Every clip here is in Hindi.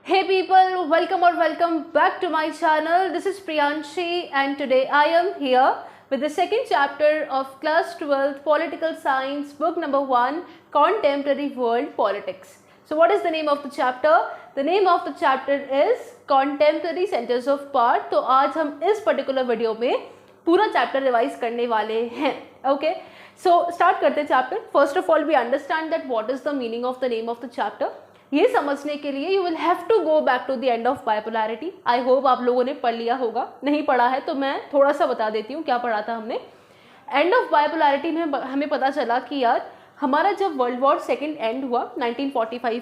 Hey people, welcome back to my channel. This is Priyanshi and today I am here with the second chapter of class 12th Political Science book number 1 Contemporary World Politics. So what is the name of the chapter? The name of the chapter is Contemporary Centers of Power. तो आज हम इस particular वीडियो में पूरा चैप्टर रिवाइज करने वाले हैं. ओके, सो स्टार्ट करते हैं chapter. First of all we understand that what is the meaning of the name of the chapter. ये समझने के लिए you will have to go back to the end of bipolarity. I hope आप लोगों ने पढ़ लिया होगा. नहीं पढ़ा है तो मैं थोड़ा सा बता देती हूँ क्या पढ़ा था हमने. एंड ऑफ बाइपोलैरिटी में हमें पता चला कि यार हमारा जब वर्ल्ड वॉर सेकेंड एंड हुआ 1945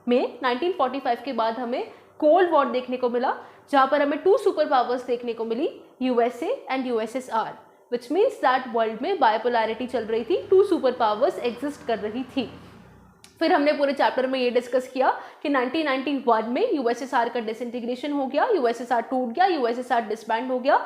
में, 1945 के बाद हमें कोल्ड वॉर देखने को मिला जहाँ पर हमें 2 सुपर पावर्स देखने को मिली, USA and USSR, which means that world में बाइपोलैरिटी चल रही थी, 2 सुपर पावर्स एग्जिस्ट कर रही थी. फिर हमने पूरे चैप्टर में ये डिस्कस किया कि 1991 में यूएसएसआर का डिसइंटीग्रेशन हो गया, यूएसएसआर टूट गया, यूएसएसआर डिसबैंड हो गया.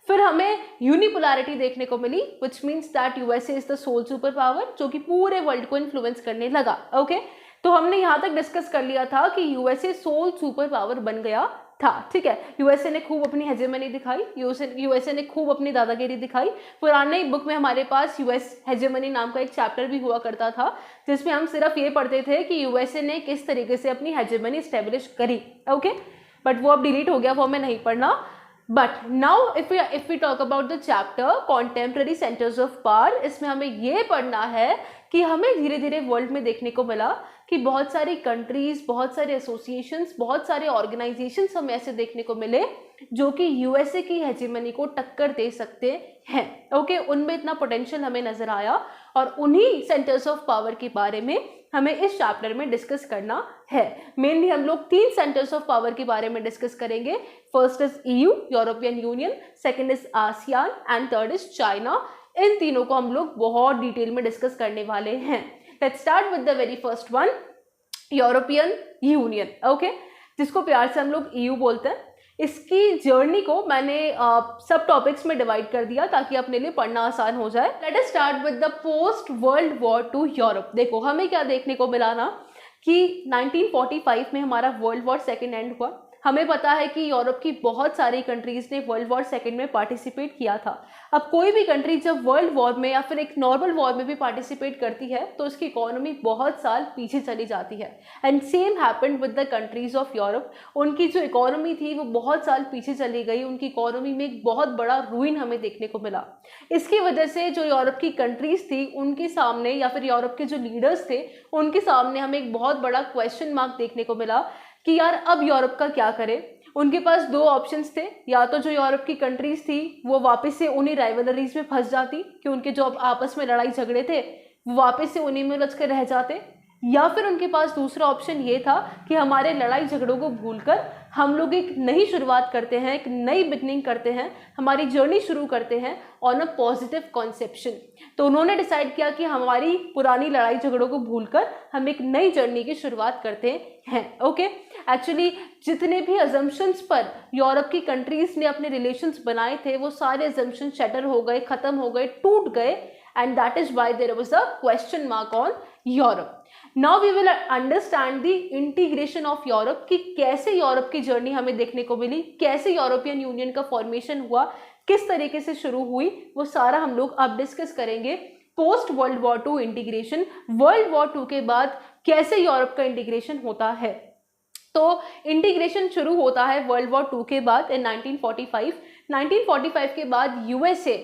फिर हमें यूनिपोलैरिटी देखने को मिली which means that USA is the sole super power जो कि पूरे वर्ल्ड को इन्फ्लुएंस करने लगा. ओके, तो हमने यहाँ तक डिस्कस कर लिया था कि यूएसए सोल सुपर पावर बन गया था. ठीक है, यूएसए ने खूब अपनी हेजेमनी दिखाई, यूएसए ने खूब अपनी दादागिरी दिखाई. पुराने बुक में हमारे पास यूएस हेजेमनी नाम का एक चैप्टर भी हुआ करता था जिसमें हम सिर्फ ये पढ़ते थे कि यूएसए ने किस तरीके से अपनी हेजेमनी स्टेब्लिश करी. ओके, बट वो अब डिलीट हो गया, वो हमें नहीं पढ़ना. But now if we talk about the chapter contemporary centres of power, इसमें हमें ये पढ़ना है कि हमें धीरे धीरे वर्ल्ड में देखने को मिला कि बहुत सारी कंट्रीज, बहुत सारे एसोसिएशंस, बहुत सारे ऑर्गेनाइजेशंस हमें ऐसे देखने को मिले जो कि यूएसए की हेजेमनी को टक्कर दे सकते हैं. ओके, उनमें इतना पोटेंशियल हमें नजर आया और उन्हीं सेंटर्स ऑफ पावर के बारे में हमें इस चैप्टर में डिस्कस करना है. मेनली हम लोग 3 सेंटर्स ऑफ पावर के बारे में डिस्कस करेंगे. First is EU, European Union, second is ASEAN and third is China. इन तीनों को हम लोग बहुत डिटेल में डिस्कस करने वाले हैं. Let's start with the very first one, European union. Okay, जिसको प्यार से हम लोग ईयू बोलते हैं. इसकी जर्नी को मैंने सब टॉपिक्स में डिवाइड कर दिया ताकि अपने लिए पढ़ना आसान हो जाए. Let us start with the post world war two Europe. देखो हमें क्या देखने को मिला ना कि 1945 में हमारा वर्ल्ड वॉर सेकेंड एंड हुआ. हमें पता है कि यूरोप की बहुत सारी कंट्रीज ने वर्ल्ड वॉर सेकेंड में पार्टिसिपेट किया था. अब कोई भी कंट्री जब वर्ल्ड वॉर में या फिर एक नॉर्मल वॉर में भी पार्टिसिपेट करती है तो उसकी इकोनॉमी बहुत साल पीछे चली जाती है. And same happened with the countries of Europe. उनकी जो इकोनॉमी थी वो बहुत साल पीछे चली गई. उनकी इकोनॉमी में एक बहुत बड़ा रूइन हमें देखने को मिला. इसकी वजह से जो यूरोप की कंट्रीज थी उनके सामने या फिर यूरोप के जो लीडर्स थे उनके सामने हमें एक बहुत बड़ा क्वेश्चन मार्क देखने को मिला कि यार अब यूरोप का क्या करें. उनके पास 2 ऑप्शंस थे. या तो जो यूरोप की कंट्रीज थी वो वापस से उन्हीं राइवलरीज में फंस जाती कि उनके जो आपस में लड़ाई झगड़े थे वो वापस से उन्हीं में उलझ कर रह जाते, या फिर उनके पास दूसरा ऑप्शन ये था कि हमारे लड़ाई झगड़ों को भूलकर हम लोग एक नई शुरुआत करते हैं, एक नई बिगनिंग करते हैं, हमारी जर्नी शुरू करते हैं ऑन अ पॉजिटिव कॉन्सेप्शन. तो उन्होंने डिसाइड किया कि हमारी पुरानी लड़ाई झगड़ों को भूलकर हम एक नई जर्नी की शुरुआत करते हैं. ओके, एक्चुअली जितने भी अजम्पशंस पर यूरोप की कंट्रीज ने अपने रिलेशंस बनाए थे वो सारे अजम्पशन शटर हो गए, खत्म हो गए, टूट गए. And that is why there was a question mark on Europe. Now we will understand the integration of Europe कि कैसे यूरोप की जर्नी हमें देखने को मिली, कैसे यूरोपियन यूनियन का फॉर्मेशन हुआ, किस तरीके से शुरू हुई, वो सारा हम लोग अब डिस्कस करेंगे. Post world war 2 integration, world war 2 के बाद कैसे यूरोप का इंटीग्रेशन होता है. तो इंटीग्रेशन शुरू होता है वर्ल्ड वॉर 2 के बाद इन 1945. 1945 के बाद यूएसए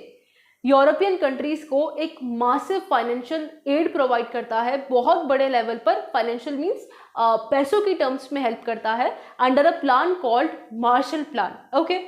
यूरोपियन कंट्रीज को एक मासिव फाइनेंशियल एड प्रोवाइड करता है. बहुत बड़े लेवल पर फाइनेंशियल मींस पैसों की टर्म्स में हेल्प करता है under a plan called Marshall plan. Okay,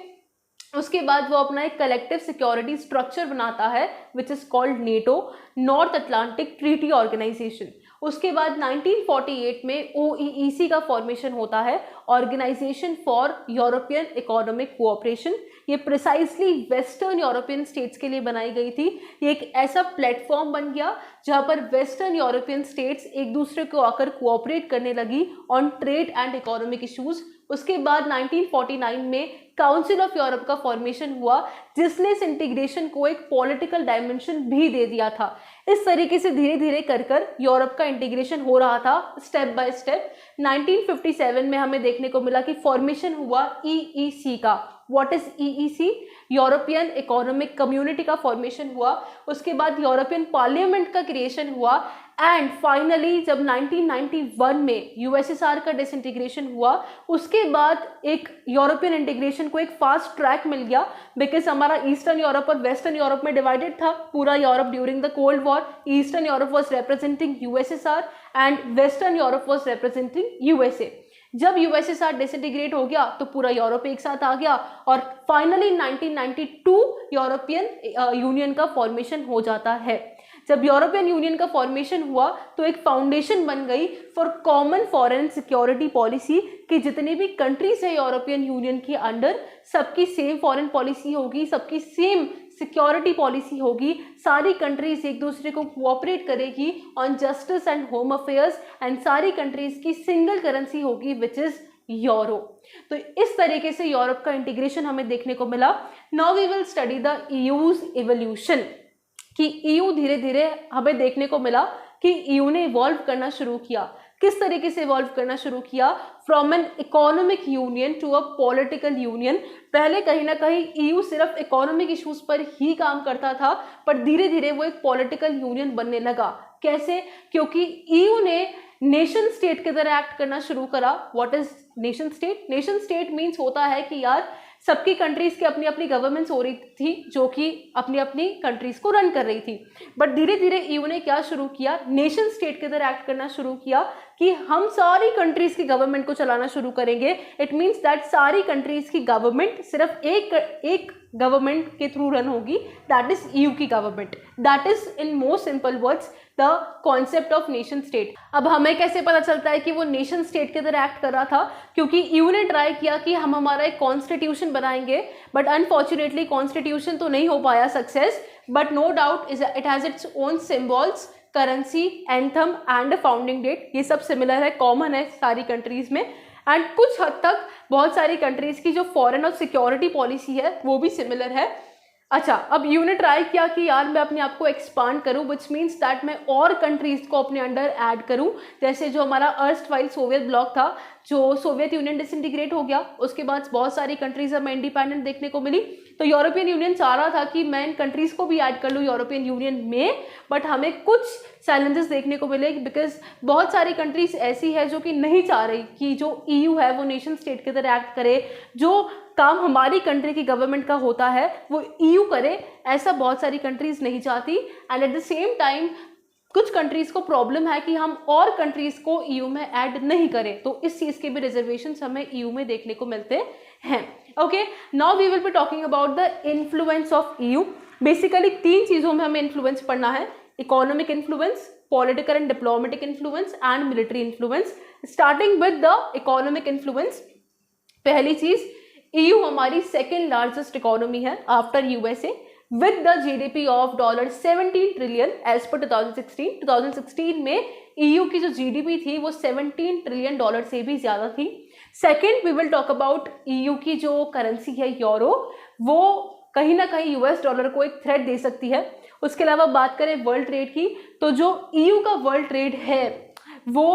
उसके बाद वो अपना एक कलेक्टिव सिक्योरिटी स्ट्रक्चर बनाता है which is called NATO, North Atlantic Treaty Organisation. उसके बाद 1948 में OEEC का फॉर्मेशन होता है, Organisation for European Economic Cooperation. ये प्रिसाइसली वेस्टर्न यूरोपियन स्टेट्स के लिए बनाई गई थी. ये एक ऐसा प्लेटफॉर्म बन गया जहाँ पर वेस्टर्न यूरोपियन स्टेट्स एक दूसरे को आकर कोऑपरेट करने लगी on trade and economic issues. उसके बाद 1949 में काउंसिल ऑफ यूरोप का फॉर्मेशन हुआ, जिसने इस इंटीग्रेशन को एक पॉलिटिकल डायमेंशन भी दे दिया था। इस तरीके से धीरे धीरे कर कर यूरोप का इंटीग्रेशन हो रहा था स्टेप बाय स्टेप। 1957 में हमें देखने को मिला कि फॉर्मेशन हुआ EEC का। What is EEC? European economic community का फॉर्मेशन हुआ। उसके बाद यूरोपियन पार्लियामेंट का क्रिएशन हुआ एंड फाइनली जब 1991 में USSR का डिसइंटीग्रेशन हुआ, उसके बाद एक यूरोपियन इंटीग्रेशन को एक फास्ट ट्रैक मिल गया, बिकॉज हमारा ईस्टर्न यूरोप और वेस्टर्न यूरोप में डिवाइडेड था पूरा Europe during the cold war. Eastern Europe was representing USSR and western Europe was representing USA। जब USSR डिसइंटीग्रेट हो गया तो पूरा यूरोप एक साथ आ गया और फाइनली 1992 यूरोपियन यूनियन का फॉर्मेशन हो जाता है। जब यूरोपियन यूनियन का फॉर्मेशन हुआ तो एक फाउंडेशन बन गई for common foreign security policy कि जितनी भी कंट्रीज है यूरोपियन यूनियन के अंडर, सबकी सेम फॉरेन पॉलिसी होगी, सबकी सेम सिक्योरिटी पॉलिसी होगी। सारी कंट्रीज एक दूसरे को कोऑपरेट करेगी on justice and home affairs and सारी कंट्रीज की सिंगल करेंसी होगी विच इज यूरो। तो इस तरीके से यूरोप का इंटीग्रेशन हमें देखने को मिला। Now we will study the EU's evolution कि EU धीरे धीरे हमें देखने को मिला कि EU ने इवॉल्व करना शुरू किया। किस तरीके से इवॉल्व करना शुरू किया? From an economic union to a political union. पहले कहीं ना कहीं EU सिर्फ इकोनॉमिक इश्यूज पर ही काम करता था, पर धीरे धीरे वो एक पॉलिटिकल यूनियन बनने लगा। कैसे? क्योंकि EU ने नेशन स्टेट की तरह एक्ट करना शुरू करा। What is nation state? Nation state means होता है कि यार सबकी कंट्रीज की अपनी अपनी गवर्नमेंट्स हो रही थी जो कि अपनी अपनी कंट्रीज को रन कर रही थी, बट धीरे धीरे EU ने क्या शुरू किया? नेशन स्टेट की तरह एक्ट करना शुरू किया कि हम सारी कंट्रीज की गवर्नमेंट को चलाना शुरू करेंगे। इट मीन्स दैट सारी कंट्रीज की गवर्नमेंट सिर्फ एक गवर्नमेंट के थ्रू रन होगी, दैट इज EU की government. That is in most simple words the concept of nation state. अब हमें कैसे पता चलता है कि वो नेशन स्टेट की तरह एक्ट कर रहा था? क्योंकि EU ने ट्राई किया कि हम हमारा एक कॉन्स्टिट्यूशन बनाएंगे, बट अनफॉर्चुनेटली कॉन्स्टिट्यूशन तो नहीं हो पाया success, but no doubt it has its own symbols, currency, anthem and founding date. ये सब सिमिलर है, कॉमन है सारी कंट्रीज में। एंड कुछ हद तक बहुत सारी कंट्रीज की जो फॉरेन और सिक्योरिटी पॉलिसी है वो भी सिमिलर है। अच्छा, अब EU ने ट्राई किया कि यार मैं अपने आप को एक्सपांड करूं, विच मीन्स दैट मैं और कंट्रीज को अपने अंडर ऐड करूं। जैसे जो हमारा अर्स्टवाइल सोवियत ब्लॉक था, जो सोवियत यूनियन डिसइंटीग्रेट हो गया, उसके बाद बहुत सारी कंट्रीज हमें इंडिपेंडेंट देखने को मिली। तो यूरोपियन यूनियन चाह रहा था कि मैं इन कंट्रीज को भी ऐड कर लूँ यूरोपियन यूनियन में, बट हमें कुछ चैलेंजेस देखने को मिले बिकॉज बहुत सारी कंट्रीज ऐसी है जो कि नहीं चाह रही कि जो EU है वो नेशन स्टेट की तरह एक्ट करे। जो काम हमारी कंट्री की गवर्नमेंट का होता है वो EU करे, ऐसा बहुत सारी कंट्रीज नहीं चाहती। And at the same time कुछ कंट्रीज को प्रॉब्लम है कि हम और कंट्रीज को EU में ऐड नहीं करें, तो इस चीज के भी रिजर्वेशंस हमें EU में देखने को मिलते हैं। Okay, now we will be talking about the influence of EU। Basically 3 चीजों में हमें इन्फ्लुएंस पढ़ना है: economic influence, political and diplomatic influence and military influence. Starting with the economic influence, पहली चीज, EU हमारी सेकेंड लार्जेस्ट इकोनॉमी है after USA with the GDP of $17 trillion as per 2016 में EU की जो GDP थी वो $17 ट्रिलियन से भी ज्यादा थी। Second, we will talk about EU की जो करेंसी है यूरो, वो कहीं ना कहीं US डॉलर को एक थ्रेट दे सकती है। उसके अलावा बात करें वर्ल्ड ट्रेड की, तो जो EU का वर्ल्ड ट्रेड है वो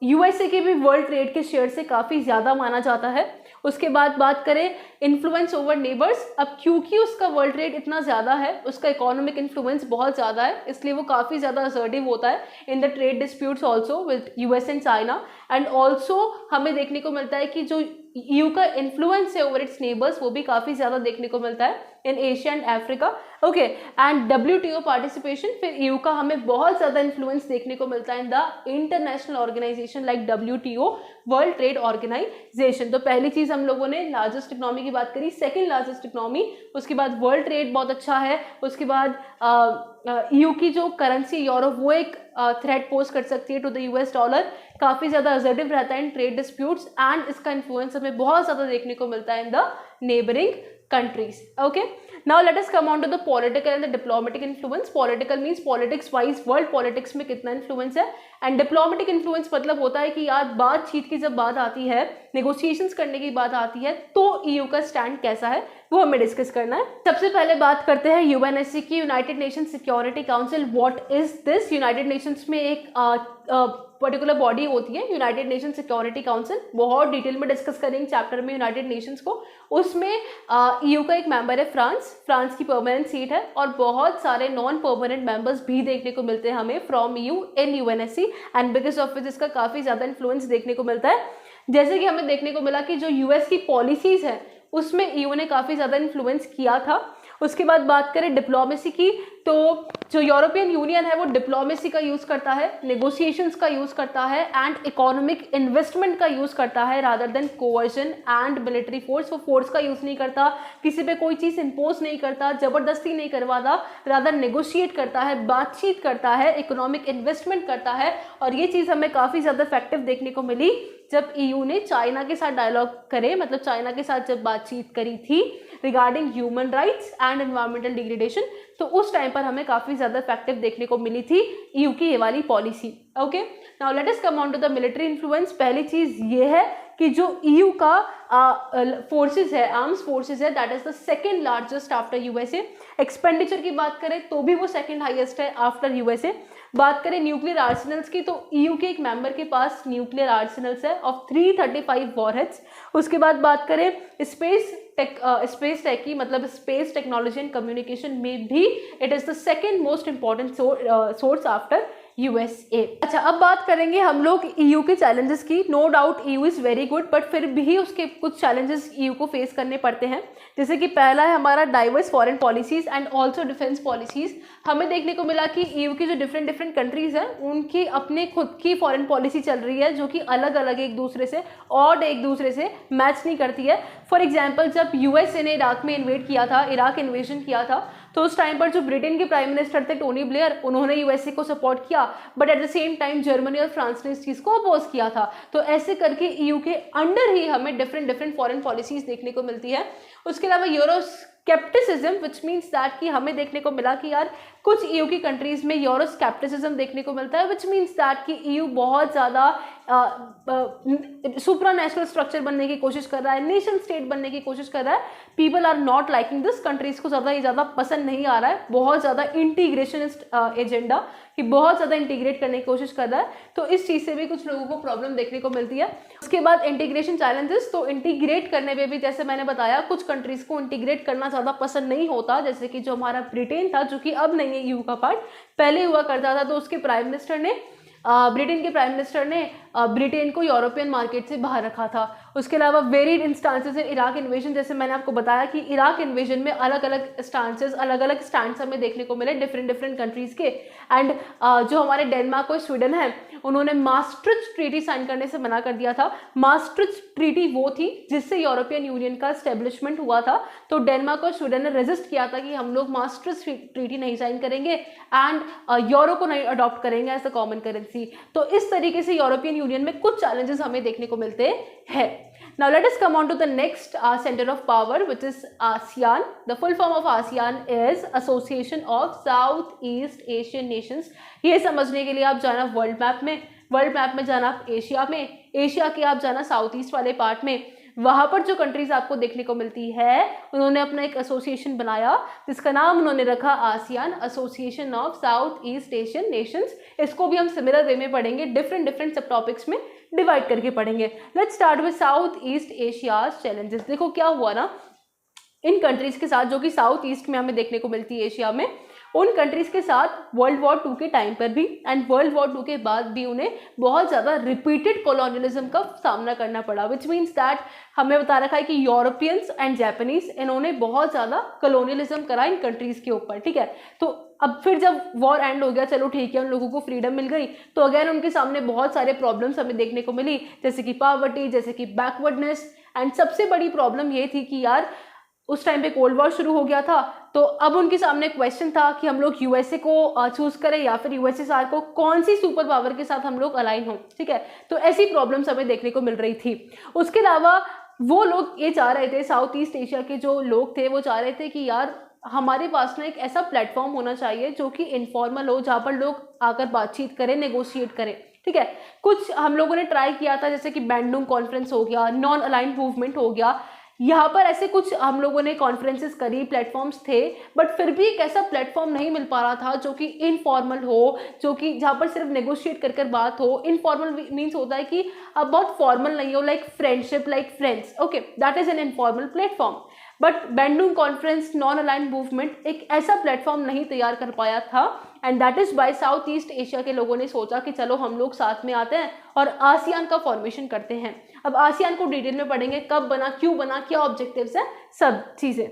USA के भी वर्ल्ड ट्रेड के शेयर से काफ़ी ज़्यादा माना जाता है। उसके बाद बात करें इन्फ्लुएंस ओवर नेबर्स, अब क्योंकि उसका वर्ल्ड ट्रेड इतना ज़्यादा है, उसका इकोनॉमिक इन्फ्लुएंस बहुत ज़्यादा है, इसलिए वो काफ़ी ज़्यादा असर्टिव होता है in the trade disputes also with US and China. And also हमें देखने को मिलता है कि जो EU का इन्फ्लुएंस है ओवर इट्स नेबर्स वो भी काफ़ी ज़्यादा देखने को मिलता है in Asia and Africa. Okay, and WTO participation, फिर EU का हमें बहुत ज़्यादा इन्फ्लुएंस देखने को मिलता है in the international organisation like WTO, World Trade Organisation. तो पहली चीज़ हम लोगों ने लार्जेस्ट इकोनॉमी की बात करी, सेकेंड लार्जेस्ट इकोनॉमी, उसके बाद वर्ल्ड ट्रेड बहुत अच्छा है, उसके बाद EU की जो करेंसी यूरो वो एक थ्रेट पोज कर सकती है टू द US डॉलर, काफ़ी ज़्यादा असर्टिव रहता है इन ट्रेड डिस्प्यूट्स एंड इसका इन्फ्लुएंस हमें बहुत ज़्यादा देखने को मिलता है in the neighbouring countries. Okay, now let us come on to the political and the diplomatic influence. Political means politics wise world politics में कितना इन्फ्लुएंस है, एंड डिप्लोमेटिक इन्फ्लुएंस मतलब होता है कि यार बातचीत की जब बात आती है, नेगोशिएशंस करने की बात आती है, तो ईयू का स्टैंड कैसा है वो हमें डिस्कस करना है. सबसे पहले बात करते हैं यूएनएससी की, United nation security council. What is this? United Nations में एक पर्टिकुलर बॉडी होती है यूनाइटेड नेशन सिक्योरिटी काउंसिल. बहुत डिटेल में डिस्कस करेंगे चैप्टर में यूनाइटेड नेशंस को. उसमें ईयू का एक मेंबर है फ्रांस की परमानेंट सीट है, और बहुत सारे नॉन परमानेंट मेंबर्स भी देखने को मिलते हैं हमें from EU in UNSC, and because of which इसका काफ़ी ज़्यादा इन्फ्लुएंस देखने को मिलता है. जैसे कि हमें देखने को मिला कि जो यूएस की पॉलिसीज़ है उसमें ईयू ने काफ़ी ज़्यादा इन्फ्लुएंस किया था. उसके बाद बात करें डिप्लोमेसी की, तो जो यूरोपियन यूनियन है वो डिप्लोमेसी का यूज़ करता है, नेगोशिएशंस का यूज़ करता है, एंड इकोनॉमिक इन्वेस्टमेंट का यूज़ करता है rather than coercion and military force. वो फोर्स का यूज़ नहीं करता, किसी पे कोई चीज़ इम्पोज नहीं करता, ज़बरदस्ती नहीं करवाता, रादर नेगोशिएट करता है, बातचीत करता है, इकोनॉमिक इन्वेस्टमेंट करता है. और ये चीज़ हमें काफ़ी ज़्यादा इफेक्टिव देखने को मिली जब ईयू ने चाइना के साथ डायलॉग करे, मतलब चाइना के साथ जब बातचीत करी थी regarding human rights and environmental degradation, तो उस टाइम पर हमें काफ़ी ज़्यादा इफेक्टिव देखने को मिली थी ईयू की ये वाली policy. Okay, now let us come on to the military influence. पहली चीज़ ये है कि जो ईयू का फोर्सेस है, आर्म्स फोर्सेस है, that is the second largest after USA. Expenditure की बात करें तो भी वो सेकेंड हाईएस्ट है आफ्टर यूएसए. बात करें न्यूक्लियर आर्सेनल्स की, तो ईयू के एक मेंबर के पास न्यूक्लियर आर्सेनल्स है ऑफ 335 वॉरहेड्स. उसके बाद बात करें स्पेस टेक की, मतलब स्पेस टेक्नोलॉजी एंड कम्युनिकेशन में भी it is the second most important source after USA. अच्छा, अब बात करेंगे हम लोग ईयू के चैलेंजेस की. No doubt EU is very good, but फिर भी उसके कुछ चैलेंजेस ईयू को फेस करने पड़ते हैं. जैसे कि पहला है हमारा diverse foreign policies and also defence policies. हमें देखने को मिला कि ईयू की जो डिफरेंट कंट्रीज़ हैं उनकी अपने खुद की फॉरेन पॉलिसी चल रही है, जो कि अलग अलग एक दूसरे से मैच नहीं करती है. फॉर एग्जाम्पल, जब यूएसए ने इराक में इन्वेड किया था, इराक इन्वेजन किया था, तो उस टाइम पर जो ब्रिटेन के प्राइम मिनिस्टर थे टोनी ब्लेयर, उन्होंने यूएसए को सपोर्ट किया, but at the same time Germany और फ्रांस ने इस चीज़ को अपोज किया था. तो ऐसे करके ईयू के अंडर ही हमें डिफरेंट फॉरेन पॉलिसीज देखने को मिलती है. उसके अलावा यूरोस्केप्टिसिज्म, विच मीन्स दैट कि हमें देखने को मिला कि यार कुछ ईयू की कंट्रीज़ में यूरोस्केप्टिसिज्म देखने को मिलता है, विच मीन्स दैट कि ईयू बहुत ज़्यादा सुप्रा नेशनल स्ट्रक्चर बनने की कोशिश कर रहा है, नेशन स्टेट बनने की कोशिश कर रहा है. People are not liking this. Countries को ज़्यादा पसंद नहीं आ रहा है, बहुत ज़्यादा इंटीग्रेशनिस्ट एजेंडा, कि बहुत ज़्यादा इंटीग्रेट करने की कोशिश कर रहा है. तो इस चीज़ से भी कुछ लोगों को प्रॉब्लम देखने को मिलती है. उसके बाद इंटीग्रेशन चैलेंजेस, तो इंटीग्रेट करने में भी जैसे मैंने बताया कुछ कंट्रीज़ को इंटीग्रेट करना ज़्यादा पसंद नहीं होता. जैसे कि जो हमारा ब्रिटेन था, जो कि अब नहीं है ईयू का पार्ट, पहले हुआ करता था, तो उसके प्राइम मिनिस्टर ने ब्रिटेन के प्राइम मिनिस्टर ने ब्रिटेन को यूरोपियन मार्केट से बाहर रखा था. उसके अलावा varied instances in Iraq invasion, जैसे मैंने आपको बताया कि इराक इन्वेजन में अलग अलग स्टांसेस, अलग अलग स्टैंड्स हमें देखने को मिले डिफरेंट कंट्रीज़ के. एंड जो हमारे डेनमार्क और स्वीडन है, उन्होंने maastricht ट्रीटी साइन करने से मना कर दिया था. maastricht ट्रीटी वो थी जिससे यूरोपियन यूनियन का एस्टेब्लिशमेंट हुआ था. तो डेनमार्क और स्वीडन ने रेजिस्ट किया था कि हम लोग maastricht ट्रीटी नहीं साइन करेंगे एंड यूरो को नहीं अडॉप्ट करेंगे एज द कॉमन करेंसी. तो इस तरीके से यूरोपियन यूनियन में कुछ चैलेंजेस हमें देखने को मिलते हैं. Now let us come on to the next center of power, which is ASEAN. The full form of ASEAN is Association of Southeast Asian Nations. ये समझने के लिए आप जाना वर्ल्ड मैप में जाना आप एशिया के आप जाना साउथ ईस्ट वाले पार्ट में. वहाँ पर जो कंट्रीज आपको देखने को मिलती है, उन्होंने अपना एक एसोसिएशन बनाया जिसका नाम उन्होंने रखा ASEAN, association of south east Asian Nations. इसको भी हम सिमिलर वे में पढ़ेंगे, डिफरेंट सब टॉपिक्स में डिवाइड करके पढ़ेंगे. Let's start with south east Asia's challenges. देखो क्या हुआ ना, इन कंट्रीज के साथ जो कि साउथ ईस्ट में हमें देखने को मिलती है एशिया में, उन कंट्रीज के साथ वर्ल्ड वॉर 2 के टाइम पर भी एंड वर्ल्ड वॉर 2 के बाद भी उन्हें बहुत ज़्यादा रिपीटेड कॉलोनियलिज्म का सामना करना पड़ा. विच मीन्स दैट हमें बता रखा है कि यूरोपियंस एंड जापानीज, इन्होंने बहुत ज़्यादा कॉलोनियलिज्म करा इन कंट्रीज के ऊपर. ठीक है, तो अब फिर जब वॉर एंड हो गया, चलो ठीक है, उन लोगों को फ्रीडम मिल गई, तो अगेन उनके सामने बहुत सारे प्रॉब्लम्स हमें देखने को मिली, जैसे कि पॉवर्टी, जैसे कि बैकवर्डनेस. एंड सबसे बड़ी प्रॉब्लम ये थी कि यार उस टाइम पे कोल्ड वॉर शुरू हो गया था, तो अब उनके सामने क्वेश्चन था कि हम लोग यूएसए को चूज करें या फिर यूएसएसआर को, कौन सी सुपर पावर के साथ हम लोग अलाइन हों. ठीक है, तो ऐसी प्रॉब्लम्स हमें देखने को मिल रही थी. उसके अलावा वो लोग ये चाह रहे थे, साउथ ईस्ट एशिया के जो लोग थे वो चाह रहे थे कि यार हमारे पास ना एक ऐसा प्लेटफॉर्म होना चाहिए जो कि इनफॉर्मल हो, जहाँ पर लोग आकर बातचीत करें, नेगोशिएट करें, ठीक है। कुछ हम लोगों ने ट्राई किया था, जैसे कि बैंडुंग कॉन्फ्रेंस हो गया, नॉन अलाइंड मूवमेंट हो गया, यहाँ पर ऐसे कुछ हम लोगों ने कॉन्फ्रेंसेस करी, प्लेटफॉर्म्स थे, बट फिर भी एक ऐसा प्लेटफॉर्म नहीं मिल पा रहा था जो कि इनफॉर्मल हो, जो कि जहाँ पर सिर्फ नेगोशिएट कर बात हो। इनफॉर्मल मीन्स होता है कि अब बहुत फॉर्मल नहीं हो, like friendship, like friends, okay, that is an informal platform. But Bandung conference, non aligned movement एक ऐसा प्लेटफॉर्म नहीं तैयार कर पाया था, and that is by South East Asia के लोगों ने सोचा कि चलो हम लोग साथ में आते हैं और आसियान का फॉर्मेशन करते हैं। अब आसियान को डिटेल में पढ़ेंगे, कब बना, क्यों बना, क्या ऑब्जेक्टिव्स हैं, सब चीजें।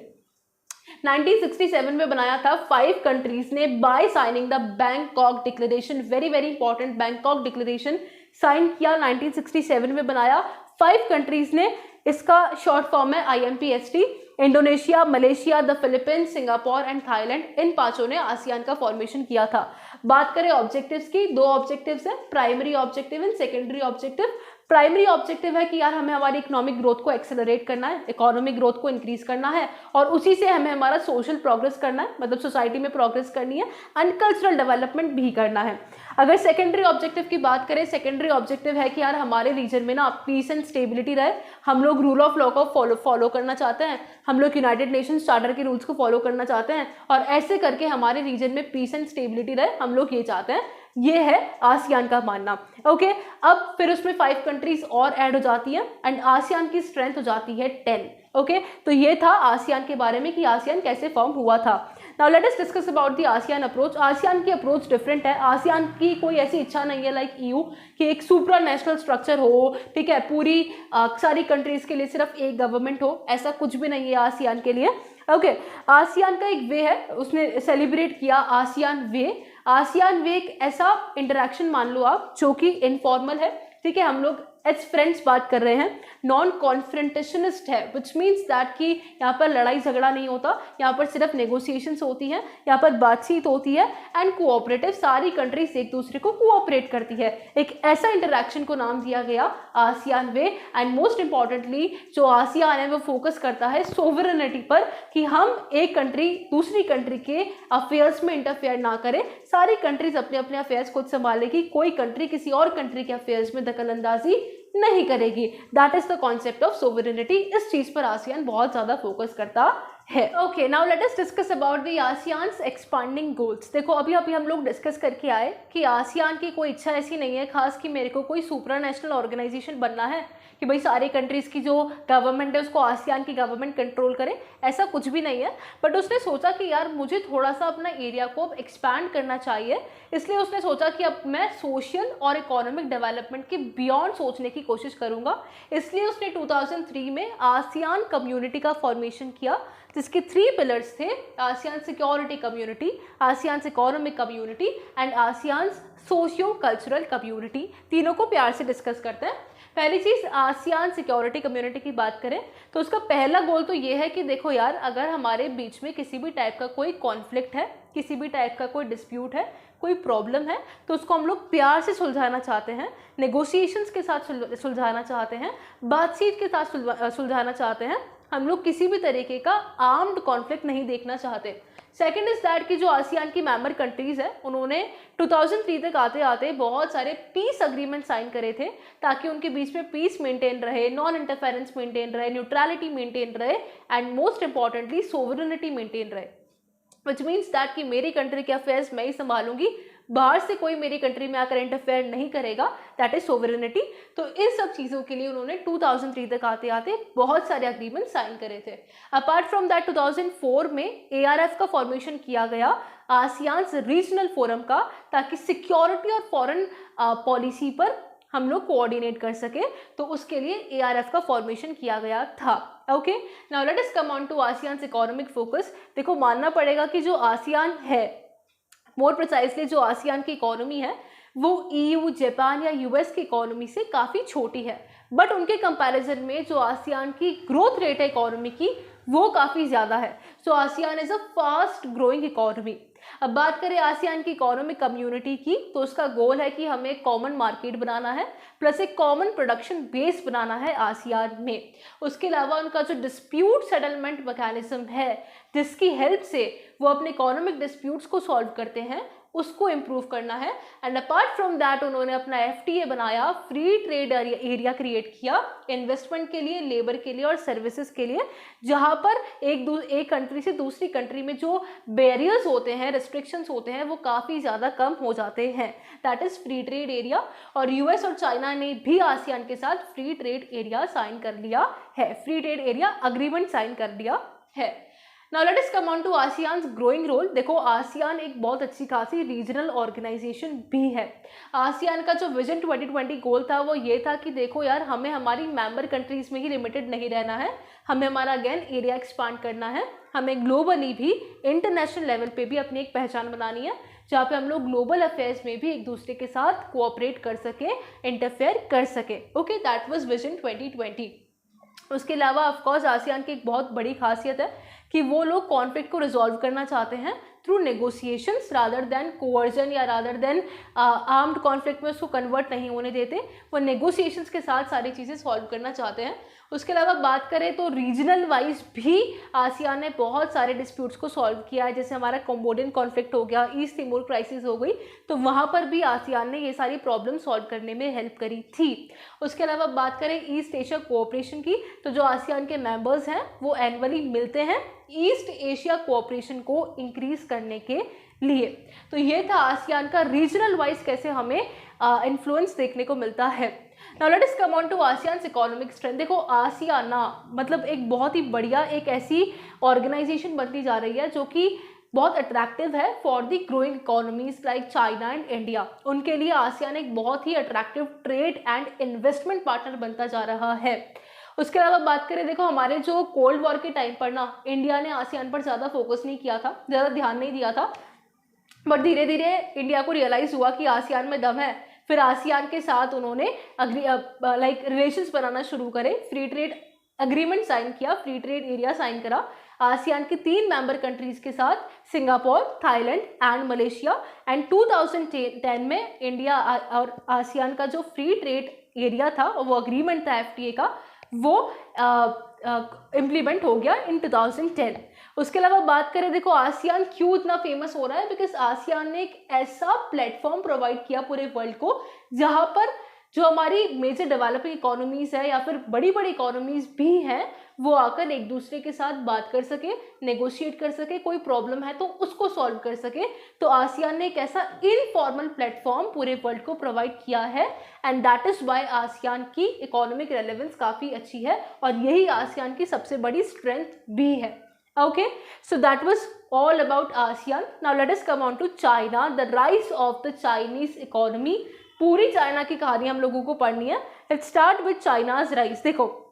1967 में बनाया था 5 कंट्रीज ने by signing the Bangkok declaration, very very important, Bangkok declaration sign किया 1967 में बनाया 5 कंट्रीज ने। इसका शॉर्ट फॉर्म है IMPST। Indonesia, Malaysia, the Philippines, Singapore and Thailand, इन 5 ने आसियान का फॉर्मेशन किया था। बात करें ऑब्जेक्टिव्स की, 2 ऑब्जेक्टिव्स हैं, primary objective and secondary objective. Primary objective है कि यार हमें हमारी इकोनॉमिक ग्रोथ को एक्सेलरेट करना है, इकोनॉमिक ग्रोथ को इंक्रीज करना है, और उसी से हमें हमारा सोशल प्रोग्रेस करना है, मतलब सोसाइटी में प्रोग्रेस करनी है, एंड कल्चरल डेवलपमेंट भी करना है। अगर सेकेंडरी ऑब्जेक्टिव की बात करें, सेकेंडरी ऑब्जेक्टिव है कि यार हमारे रीजन में ना पीस एंड स्टेबिलिटी रहे, हम लोग रूल ऑफ लॉ को फॉलो करना चाहते हैं, हम लोग यूनाइटेड नेशंस चार्टर के रूल्स को फॉलो करना चाहते हैं, और ऐसे करके हमारे रीजन में पीस एंड स्टेबिलिटी रहे, हम लोग ये चाहते हैं। ये है आसियान का मानना, ओके। अब फिर उसमें 5 कंट्रीज और ऐड हो जाती हैं, एंड आसियान की स्ट्रेंथ हो जाती है 10, ओके। तो ये था आसियान के बारे में कि आसियान कैसे फॉर्म हुआ था। Now let us discuss about the ASEAN approach. ASEAN की अप्रोच डिफरेंट है। आसियान की कोई ऐसी इच्छा नहीं है लाइक EU कि एक सुप्रा नेशनल स्ट्रक्चर हो, ठीक है, पूरी सारी कंट्रीज के लिए सिर्फ एक गवर्नमेंट हो, ऐसा कुछ भी नहीं है आसियान के लिए, ओके। आसियान का एक वे है, उसने सेलिब्रेट किया आसियान वे। आसियान वे एक ऐसा इंटरेक्शन मान लो आप जो कि इनफॉर्मल है, ठीक है, हम लोग एज फ्रेंड्स बात कर रहे हैं, नॉन कॉन्फ्रेंटेशनिस्ट है, विच मीन्स दैट कि यहाँ पर लड़ाई झगड़ा नहीं होता, यहाँ पर सिर्फ नेगोशिएशंस होती हैं, यहाँ पर बातचीत होती है, एंड कोऑपरेटिव, सारी कंट्रीज एक दूसरे को कोऑपरेट करती है। एक ऐसा इंटरेक्शन को नाम दिया गया ASEAN way. And most importantly जो आसियान है वो फोकस करता है सोवरेनिटी पर, कि हम एक कंट्री दूसरी कंट्री के अफेयर्स में इंटरफेयर ना करें, सारी कंट्रीज अपने अपने अफेयर्स खुद संभालेगी, कोई कंट्री किसी और कंट्री के अफेयर्स में दखल अंदाजी नहीं करेगी। That is the concept of sovereignty. इस चीज पर आसियान बहुत ज्यादा फोकस करता है, okay. Now let us discuss about the ASEAN's expanding goals. देखो अभी हम लोग डिस्कस करके आए कि आसियान की कोई इच्छा ऐसी नहीं है खास कि मेरे को कोई सुप्रा नेशनल ऑर्गेनाइजेशन बनना है, कि भाई सारे कंट्रीज की जो गवर्नमेंट है उसको आसियान की गवर्नमेंट कंट्रोल करे, ऐसा कुछ भी नहीं है। बट उसने सोचा कि यार मुझे थोड़ा सा अपना एरिया को अब एक्सपैंड करना चाहिए, इसलिए उसने सोचा कि अब मैं सोशल और इकोनॉमिक डेवलपमेंट के बियॉन्ड सोचने की कोशिश करूंगा। इसलिए उसने 2003 में आसियान कम्युनिटी का फॉर्मेशन किया, जिसके 3 पिलर्स थे, ASEAN security community, ASEAN economic community and ASEAN socio cultural community. तीनों को प्यार से डिस्कस करते हैं। पहली चीज़, आसियान सिक्योरिटी कम्युनिटी की बात करें तो उसका पहला गोल तो ये है कि देखो यार, अगर हमारे बीच में किसी भी टाइप का कोई कॉन्फ्लिक्ट है, किसी भी टाइप का कोई डिस्प्यूट है, कोई प्रॉब्लम है, तो उसको हम लोग प्यार से सुलझाना चाहते हैं, नेगोशिएशंस के साथ सुलझाना चाहते हैं, बातचीत के साथ सुलझाना चाहते हैं। हम लोग किसी भी तरीके का आर्म्ड कॉन्फ्लिक्ट नहीं देखना चाहते। सेकेंड इज दैट कि जो आसियान की मेंबर कंट्रीज है उन्होंने 2003 तक आते आते बहुत सारे पीस अग्रीमेंट साइन करे थे, ताकि उनके बीच में पीस मेंटेन रहे, नॉन इंटरफेरेंस मेंटेन रहे, न्यूट्रलिटी मेंटेन रहे, and most importantly sovereignty maintain रहे, विच मीन्स दैट कि मेरी कंट्री के अफेयर्स मैं ही संभालूंगी, बाहर से कोई मेरी कंट्री में आकर इंटरफेयर नहीं करेगा, दैट इज सोवरेनिटी। तो इन सब चीज़ों के लिए उन्होंने 2003 तक आते आते बहुत सारे अग्रीमेंट साइन करे थे। अपार्ट फ्रॉम दैट 2004 में ARF का फॉर्मेशन किया गया, आसियान्स रीजनल फोरम का, ताकि सिक्योरिटी और फॉरेन पॉलिसी पर हम लोग कोऑर्डिनेट कर सके, तो उसके लिए ARF का फॉर्मेशन किया गया था, okay. Now let us come on to ASEAN's economic focus. देखो मानना पड़ेगा कि जो आसियान है, मोर प्रिसाइसली जो आसियान की इकोनॉमी है वो EU, जापान या US की इकोनॉमी से काफ़ी छोटी है, बट उनके कंपैरिजन में जो आसियान की ग्रोथ रेट है इकोनॉमी की वो काफ़ी ज़्यादा है। So ASEAN is a fast growing economy. अब बात करें आसियान की इकोनॉमिक कम्युनिटी की, तो उसका गोल है कि हमें एक कॉमन मार्केट बनाना है प्लस एक कॉमन प्रोडक्शन बेस बनाना है आसियान में। उसके अलावा उनका जो डिस्प्यूट सेटलमेंट मैकेनिज्म है जिसकी हेल्प से वो अपने इकोनॉमिक डिस्प्यूट्स को सॉल्व करते हैं उसको इम्प्रूव करना है। एंड अपार्ट फ्रॉम दैट उन्होंने अपना FTA बनाया, फ्री ट्रेड एरिया क्रिएट किया इन्वेस्टमेंट के लिए, लेबर के लिए और सर्विसेज के लिए, जहां पर एक कंट्री से दूसरी कंट्री में जो बैरियर्स होते हैं, रिस्ट्रिक्शंस होते हैं, वो काफ़ी ज़्यादा कम हो जाते हैं। That is free trade area. और US और चाइना ने भी आसियान के साथ फ्री ट्रेड एरिया साइन कर लिया है, free trade area agreement sign कर लिया है। Now let us come on to ASEAN's growing role. देखो आसियान एक बहुत अच्छी खासी रीजनल ऑर्गेनाइजेशन भी है। आसियान का जो विजन 2020 गोल था वो ये था कि देखो यार, हमें हमारी मेंबर कंट्रीज में ही लिमिटेड नहीं रहना है, हमें हमारा अगेन एरिया एक्सपांड करना है, हमें ग्लोबली भी इंटरनेशनल लेवल पे भी अपनी एक पहचान बनानी है जहाँ पे हम लोग ग्लोबल अफेयर्स में भी एक दूसरे के साथ कोऑपरेट कर सके, इंटरफेयर कर सके। Okay, that was vision 2020। उसके अलावा ऑफकोर्स आसियान की एक बहुत बड़ी खासियत है कि वो लोग कॉन्फ्लिक्ट को रिजॉल्व करना चाहते हैं through negotiations rather than coercion या रादर देन आर्म्ड कॉन्फ्लिक्ट में उसको कन्वर्ट नहीं होने देते, वो नेगोशिएशंस के साथ सारी चीज़ें सॉल्व करना चाहते हैं। उसके अलावा बात करें तो रीजनल वाइज भी आसियान ने बहुत सारे डिस्प्यूट्स को सॉल्व किया है। जैसे हमारा कंबोडियन कॉन्फ्लिक्ट हो गया, ईस्ट तिमोर क्राइसिस हो गई, तो वहाँ पर भी आसियान ने ये सारी प्रॉब्लम सॉल्व करने में हेल्प करी थी। उसके अलावा बात करें ईस्ट एशिया कोऑपरेशन की, तो जो आसियान के मेंबर्स हैं वो एनुअली मिलते हैं ईस्ट एशिया कोऑपरेशन को इंक्रीज करने के लिए। तो ये था आसियान का रीजनल वाइज कैसे हमें इन्फ्लुएंस देखने को मिलता है। Now let us come on to ASEAN's economic strength. देखो आसियाना मतलब एक बहुत ही बढ़िया एक ऐसी ऑर्गेनाइजेशन बनती जा रही है जो कि बहुत अट्रैक्टिव है for the growing economies like China and India. उनके लिए आसियान एक बहुत ही attractive trade and investment partner बनता जा रहा है। उसके अलावा बात करें, देखो हमारे जो कोल्ड वॉर के टाइम पर ना इंडिया ने आसियान पर ज़्यादा फोकस नहीं किया था, ज़्यादा ध्यान नहीं दिया था, बट धीरे धीरे इंडिया को रियलाइज़ हुआ कि आसियान में दम है। फिर आसियान के साथ उन्होंने लाइक रिलेशंस बनाना शुरू करे, फ्री ट्रेड अग्रीमेंट साइन किया, फ्री ट्रेड एरिया साइन करा आसियान के 3 मेंबर कंट्रीज के साथ, Singapore, Thailand and Malaysia. And 2010 में इंडिया और आसियान का जो फ्री ट्रेड एरिया था, वो अग्रीमेंट था FTA का, वो इम्प्लीमेंट हो गया इन 2010। उसके अलावा बात करें, देखो आसियान क्यों इतना फेमस हो रहा है, बिकॉज आसियान ने एक ऐसा प्लेटफॉर्म प्रोवाइड किया पूरे वर्ल्ड को जहाँ पर जो हमारी मेजर डेवलपिंग इकोनॉमीज है या फिर बड़ी बड़ी इकोनॉमीज भी हैं वो आकर एक दूसरे के साथ बात कर सके, नेगोशिएट कर सके, कोई प्रॉब्लम है तो उसको सॉल्व कर सके। तो आसियान ने एक ऐसा इनफॉर्मल प्लेटफॉर्म पूरे वर्ल्ड को प्रोवाइड किया है and that is why ASEAN की इकोनॉमिक रेलेवेंस काफ़ी अच्छी है और यही आसियान की सबसे बड़ी स्ट्रेंथ भी है। Okay, so that was all about ASEAN. Now let us come on to China, the rise of the Chinese economy. पूरी चाइना की कहानी हम लोगों को पढ़नी है। Let's start with China's rise. देखो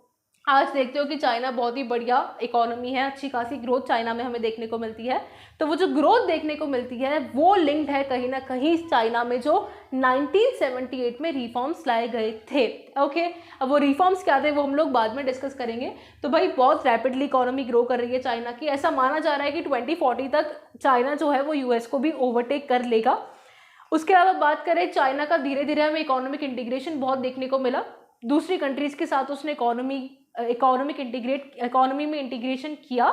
आज देखते हो कि चाइना बहुत ही बढ़िया इकोनॉमी है, अच्छी खासी ग्रोथ चाइना में हमें देखने को मिलती है। तो वो जो ग्रोथ देखने को मिलती है वो लिंक्ड है कहीं ना कहीं चाइना में जो 1978 में रिफॉर्म्स लाए गए थे। ओके, अब वो रिफॉर्म्स क्या थे वो हम लोग बाद में डिस्कस करेंगे। तो भाई बहुत रैपिडली इकोनॉमी ग्रो कर रही है चाइना की, ऐसा माना जा रहा है कि 2040 तक चाइना जो है वो US को भी ओवरटेक कर लेगा। उसके अलावा बात करें चाइना का, धीरे धीरे हमें इकोनॉमिक इंटीग्रेशन बहुत देखने को मिला, दूसरी कंट्रीज के साथ उसने इकोनॉमी में इंटीग्रेशन किया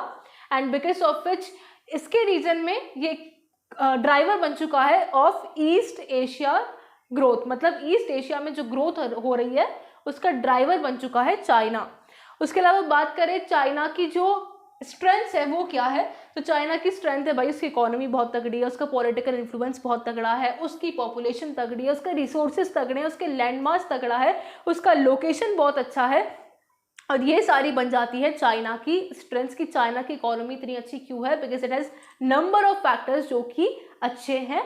एंड बिकॉज ऑफ विच इसके रीजन में ये ड्राइवर बन चुका है ऑफ ईस्ट एशिया ग्रोथ। मतलब ईस्ट एशिया में जो ग्रोथ हो रही है उसका ड्राइवर बन चुका है चाइना। उसके अलावा बात करें चाइना की जो स्ट्रेंथ है वो क्या है, तो चाइना की स्ट्रेंथ है भाई उसकी इकोनॉमी बहुत तगड़ी है, उसका पॉलिटिकल इन्फ्लुएंस बहुत तगड़ा है, उसकी पॉपुलेशन तगड़ी है, उसके रिसोर्सेज तगड़े हैं, उसके लैंडमार्क तगड़ा है, उसका लोकेशन बहुत अच्छा है और ये सारी बन जाती है चाइना की स्ट्रेंथ्स की। चाइना की इकोनॉमी इतनी अच्छी क्यों है, because it has number of factors जो कि अच्छे हैं,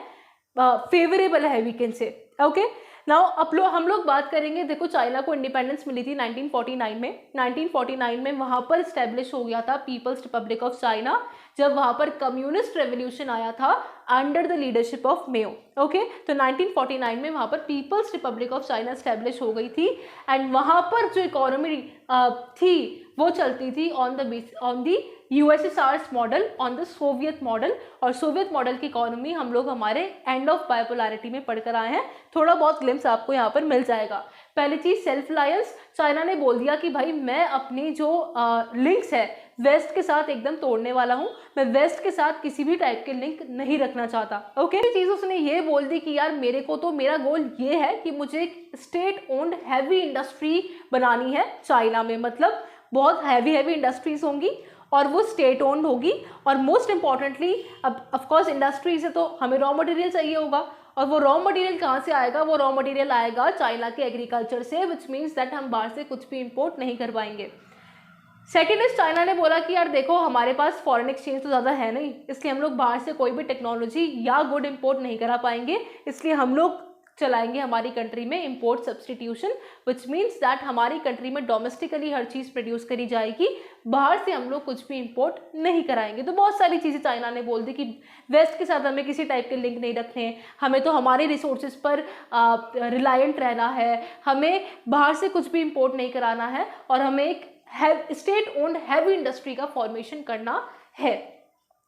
फेवरेबल है we can say. Okay, now हम लोग बात करेंगे, देखो चाइना को इंडिपेंडेंस मिली थी 1949 में। 1949 में वहाँ पर इस्टेब्लिश हो गया था पीपल्स रिपब्लिक ऑफ चाइना जब वहाँ पर कम्युनिस्ट रेवोल्यूशन आया था under the leadership of Mao. Okay, तो 1949 में वहाँ पर People's Republic of China establish हो गई थी एंड वहाँ पर जो इकोनॉमी थी वो चलती थी on the USSR model, on the Soviet model. और सोवियत मॉडल की इकोनॉमी हम लोग हमारे एंड ऑफ बायोपोलैरिटी में पढ़कर आए हैं, थोड़ा बहुत ग्लिम्स आपको यहाँ पर मिल जाएगा। पहली चीज सेल्फ रिलायंस, चाइना ने बोल दिया कि भाई मैं अपनी जो लिंक्स है वेस्ट के साथ एकदम तोड़ने वाला हूँ, मैं वेस्ट के साथ किसी भी टाइप के लिंक नहीं रखना चाहता। ओके, चीज उसने ये बोल दी कि यार मेरे को तो मेरा गोल ये है कि मुझे एक स्टेट ओन्ड हैवी इंडस्ट्री बनानी है चाइना में, मतलब बहुत हैवी इंडस्ट्रीज होंगी और वो स्टेट ओन्ड होगी। और मोस्ट इंपॉर्टेंटली अब ऑफकोर्स इंडस्ट्री से तो हमें रॉ मटेरियल चाहिए होगा, और वो रॉ मटेरियल कहाँ से आएगा? वो रॉ मटेरियल आएगा चाइना के एग्रीकल्चर से, विच मीन्स दैट हम बाहर से कुछ भी इंपोर्ट नहीं कर पाएंगे। सेकेंड इज चाइना ने बोला कि यार देखो हमारे पास फॉरेन एक्सचेंज तो ज़्यादा है नहीं, इसलिए हम लोग बाहर से कोई भी टेक्नोलॉजी या गुड इंपोर्ट नहीं करा पाएंगे, इसलिए हम लोग चलाएंगे हमारी कंट्री में import substitution, which means that हमारी कंट्री में डोमेस्टिकली हर चीज़ प्रोड्यूस करी जाएगी, बाहर से हम लोग कुछ भी इंपोर्ट नहीं कराएंगे। तो बहुत सारी चीज़ें चाइना ने बोल दी कि वेस्ट के साथ हमें किसी टाइप के लिंक नहीं रखने हैं, हमें तो हमारे रिसोर्सेज पर रिलायंट रहना है, हमें बाहर से कुछ भी इंपोर्ट नहीं कराना है, और हमें एक स्टेट ओन्ड हैवी इंडस्ट्री का फॉर्मेशन करना है।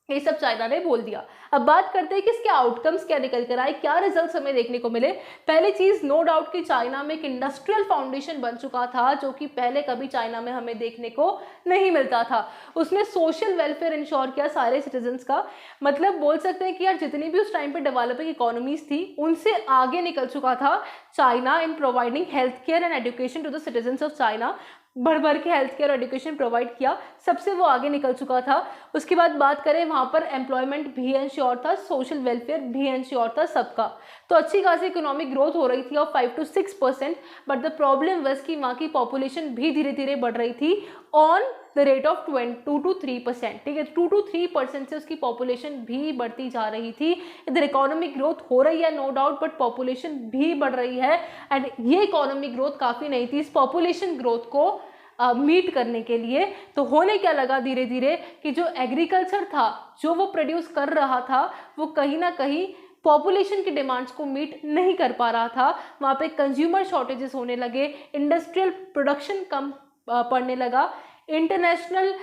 ये सब चाइना ने बोल दिया। अब बात करते हैं कि इसके आउटकम्स क्या निकल कर आए, क्या रिजल्ट्स हमें देखने को मिले। पहली चीज नो डाउट कि चाइना में एक इंडस्ट्रियल फाउंडेशन बन चुका था, जो कि पहले कभी चाइना में हमें देखने को नहीं मिलता था। उसने सोशल वेलफेयर इंश्योर किया सारे सिटीजन्स का, मतलब बोल सकते हैं कि यार जितनी भी उस टाइम पे डेवलपिंग इकोनॉमीज थी उनसे आगे निकल चुका था China in providing health care and education to the citizens of China. भर के हेल्थ केयर और एजुकेशन प्रोवाइड किया, सबसे वो आगे निकल चुका था। उसके बाद बात करें वहाँ पर एम्प्लॉयमेंट भी इंश्योर था, सोशल वेलफेयर भी इंश्योर था सबका। तो अच्छी खासी इकोनॉमिक ग्रोथ हो रही थी of 5 to 6%, but the problem वह कि वहाँ की पॉपुलेशन भी धीरे धीरे बढ़ रही थी on the rate of 2 to 3%। ठीक है, 2 to 3% से उसकी पॉपुलेशन भी बढ़ती जा रही थी। इधर इकोनॉमिक ग्रोथ हो रही है नो डाउट, बट पॉपुलेशन भी बढ़ रही है एंड ये इकोनॉमिक ग्रोथ काफ़ी नहीं थी इस पॉपुलेशन ग्रोथ को मीट करने के लिए। तो होने क्या लगा धीरे धीरे कि जो एग्रीकल्चर था जो वो प्रोड्यूस कर रहा था वो कहीं ना कहीं पॉपुलेशन की डिमांड्स को मीट नहीं कर पा रहा था। वहाँ पे कंज्यूमर शॉर्टेजेस होने लगे, इंडस्ट्रियल प्रोडक्शन कम पड़ने लगा, इंटरनेशनल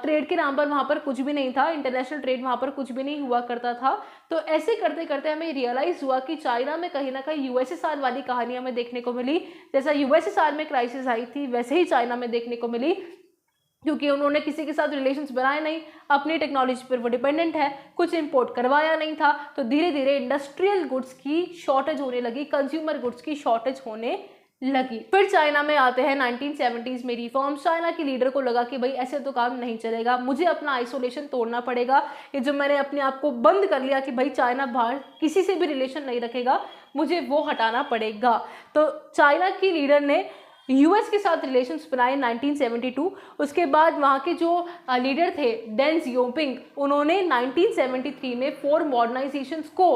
ट्रेड के नाम पर वहाँ पर कुछ भी नहीं था, इंटरनेशनल ट्रेड वहाँ पर कुछ भी नहीं हुआ करता था। तो ऐसे करते करते हमें रियलाइज़ हुआ कि चाइना में कहीं ना कहीं यूएसएसआर वाली कहानी हमें देखने को मिली। जैसा यूएसएसआर में क्राइसिस आई थी वैसे ही चाइना में देखने को मिली, क्योंकि उन्होंने किसी के साथ रिलेशंस बनाए नहीं, अपनी टेक्नोलॉजी पर वो डिपेंडेंट है, कुछ इंपोर्ट करवाया नहीं था। तो धीरे धीरे इंडस्ट्रियल गुड्स की शॉर्टेज होने लगी, कंज्यूमर गुड्स की शॉर्टेज होने लगी। फिर चाइना में आते हैं 1970s में रिफॉर्म्स। चाइना की लीडर को लगा कि भाई ऐसे तो काम नहीं चलेगा, मुझे अपना आइसोलेशन तोड़ना पड़ेगा। ये जो मैंने अपने आप को बंद कर लिया कि भाई चाइना बाहर किसी से भी रिलेशन नहीं रखेगा, मुझे वो हटाना पड़ेगा। तो चाइना की लीडर ने यूएस के साथ रिलेशंस बनाए 1972। उसके बाद वहाँ के जो लीडर थे डेंग जियोपिंग, उन्होंने 1973 में 4 मॉडर्नाइजेशंस को